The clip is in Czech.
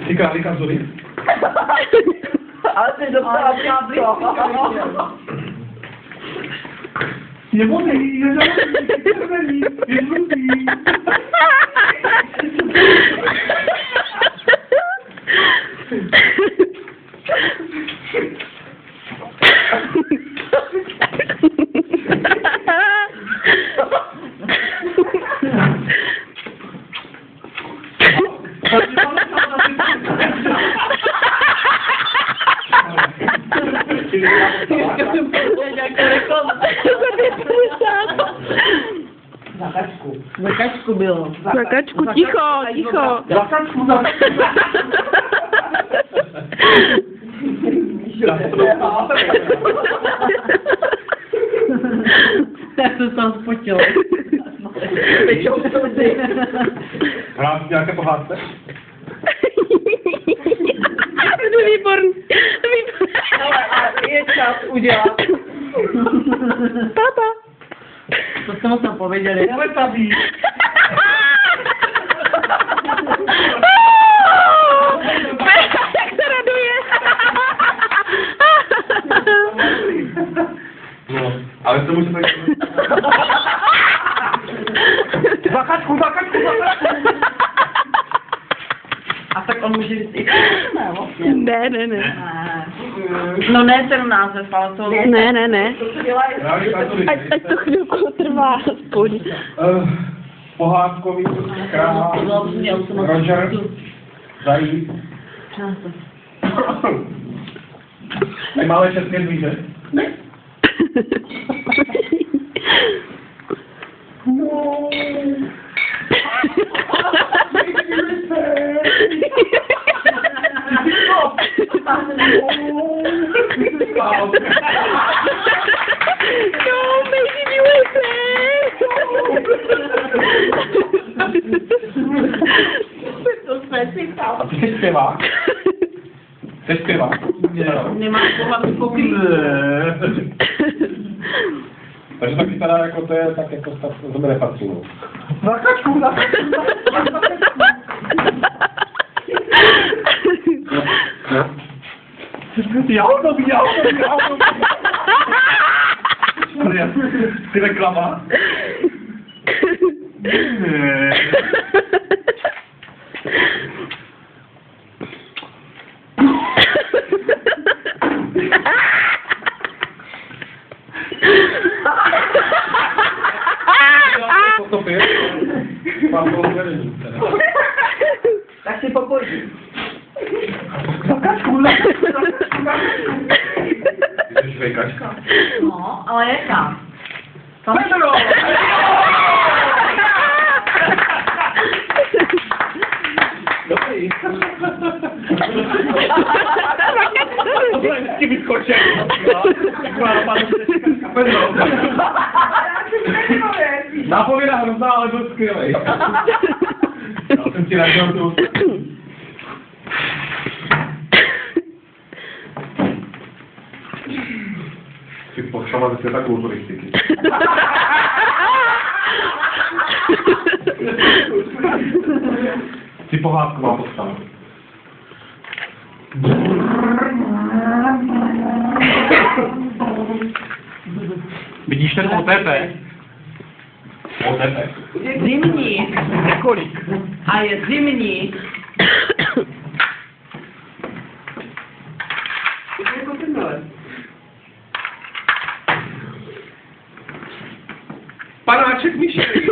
Ty králíka vzory? Ale ty dostala blízko. Je modrý, je žaludý, je červený, je žlutý. Za kačku bylo. Za kačku, ticho, ticho. Za kačku, za kačku. Tak se tam spotil. Hrát nějaké pohádce? To je výborný. Ale je čas udělat. Tata. To jsme mu tam pověděli. Ale tady. Jak se raduje. No, ale to může tak... Za kačku, za kačku, za kačku. A tak on může říct i vlastně. Ne, ne, ne. No ne ten název, ale to... Ne, ne, ne. Ať to Ať chvilku trvá aspoň. pohádkový král Roger Zajíc. A malé české zvíře? No. No, baby USA. A ty jsi zpěvák? Jsi zpěvák? Nemá pohlavní pokrýt. Takže ta kytara jako to je tak jako to mi nepatří. Na kačku, na kačku, na kačku. Jaunovi. Ty reklama? Tak si popojí. Kačku. Jsi švejkačka? No, ale jaká? Pedro! Dobrý. Tohle je vždycky vyskočen. Pedro. Nápověda hrozná, ale byl skvělej. Já jsem ti radil tu... Jsi potřeba ze světa kulturistiky. Jsi pohádková postava. Vidíš ten OTP? OTP. Zimní. Kolik? A je zimní. Panáček Micheli.